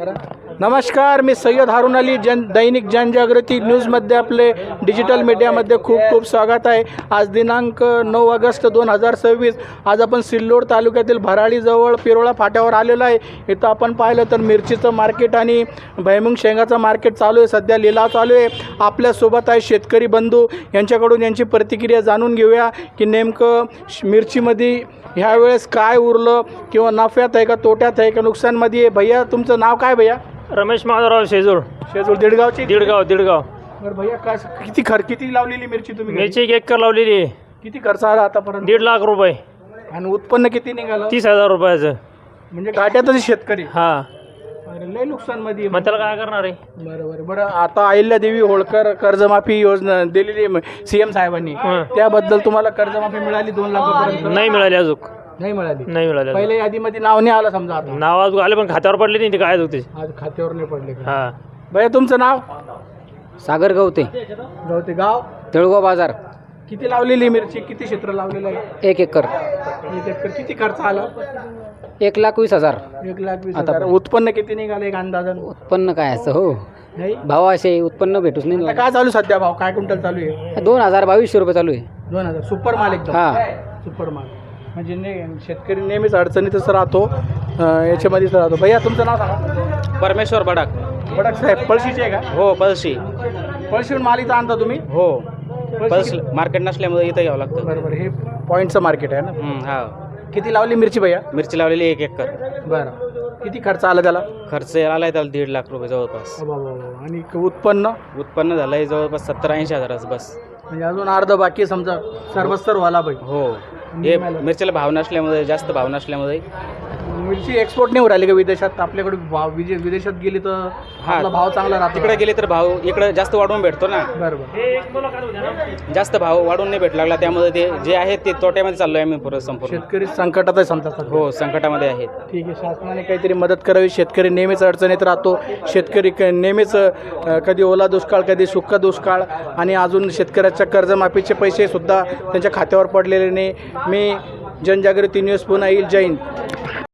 नमस्कार, मी सय्यद हारून अली दैनिक जनजागृती न्यूजमध्ये आपले डिजिटल मीडियामध्ये खूप खूप स्वागत आहे। आज दिनांक 9 ऑगस्ट 2026 आज आपण सिल्लोड तालुक्यातील भराडीजवळ पिरोळा फाट्यावर आलेलो आहे। इथं आपण पाहिलं तर मिरचीचं मार्केट आणि भुईमुग शेंगाचं मार्केट चालू आहे, सध्या लिलाव चालू आहे। आपल्यासोबत आहे शेतकरी बंधू, यांच्याकडून यांची प्रतिक्रिया जाणून घेऊया की नेमकं मिरचीमध्ये ह्या वेळेस काय उरलं, किंवा नफ्यात आहे का तोट्यात आहे का नुकसानमध्ये आहे। भैया तुमचं नाव काय भैया? रमेश माधवराव शेजूळ दिडगावची। दीडगाव बरं भैया, काय किती लावलेली मिरची तुम्ही? मिरची 1 एकर लावलेली आहे। किती खर्च आला आतापर्यंत? 1.5 लाख रुपये आणि उत्पन्न किती निघालं? 30,000 रुपयाचं। म्हणजे घाट्यातच शेतकरी। हा, अरे लय नुकसानमध्ये मग त्याला काय करणार आहे? बरं आता अहिल्यादेवी होळकर कर्जमाफी योजना दिलेली सीएम साहेबांनी, त्याबद्दल तुम्हाला कर्जमाफी मिळाली 2 लाखापर्यंत? नाही मिळाली अजून, नाही मिळाली। नाही मिळाली। पहिले यादीमध्ये नाव नाही आलं समजा, आता नाव अजून आले पण खात्यावर पडले नाही, ते काय होते आज खात्यावर नाही पडले का? हा। भैया तुमचं नाव? सागर गवते, गाव तळगाव बाजार। किती लावलेली मिरची, किती क्षेत्र लावलेलं आहे? 1 एकर। 1 एकर। किती खर्च आला? 1,20,000। 1,20,000। उत्पन्न किती निघालं एक अंदाजन? उत्पन्न काय असं हो, नाही भाव असे उत्पन्न भेटूच आता नाही। काय चालू सध्या भाव? काय क्विंटल चालू आहे? 2,022 रुपये चालू आहे। 2,000 सुपर माल एकदम। हा, सुपर माल म्हणजे शेतकरी नेहमीच अडचणीतच राहतो, याच्यामध्येच राहतो। भैया तुमचं नाव सांगा? परमेश्वर बडाक। बडक साहेब पळशीचे आहे का? हो, पळशी। पळशीहून माल इथं आणता तुम्ही? हो, पळशी मार्केट नसल्यामुळे इथं घ्यावं लागतं। बरोबर, हे पॉईंटचं मार्केट आहे ना? हा। किती लावली मिरची भैया? मिरची लावलेली 1 एकर। बरं, किती खर्च आला त्याला? खर्च आलाय त्याला 1.5 लाख रुपये जवळपास। आणि उत्पन्न? उत्पन्न झालंय जवळपास 70-80 हजाराचं बस। म्हणजे अजून अर्ध बाकी समजा, सर्वस्तर व्हायला पाहिजे। हो, हे मिरचीला भाव नसल्यामुळे, जास्त भाव नसल्यामुळे मिरची एक्सपोर्ट नाही राहिली का विदेशात? आपल्याकडे भाव विदेशात गेली तर आपला भाव चांगला राहतो, तिकडे गेले तर भाव इकडे जास्त वाढून भेटतो ना। बरोबर, जास्त भाव वाढून नाही भेट लागला, त्यामुळे ते जे आहे ते तोट्यामध्ये चाललोय आम्ही परत संपूर्ण। शेतकरी संकटात आहे समजा सध्या। हो, संकटामध्ये आहेत। ठीक आहे, शासनाने काहीतरी मदत करावी। शेतकरी नेहमीच अडचणीत राहतो, शेतकरी नेहमीच कधी ओला दुष्काळ, कधी सुका दुष्काळ, आणि अजून शेतकऱ्याच्या कर्जमाफीचे पैसे सुद्धा त्यांच्या खात्यावर पडलेले नाही। मी जनजागृती न्यूज पुन्हा येईल। जय हिंद।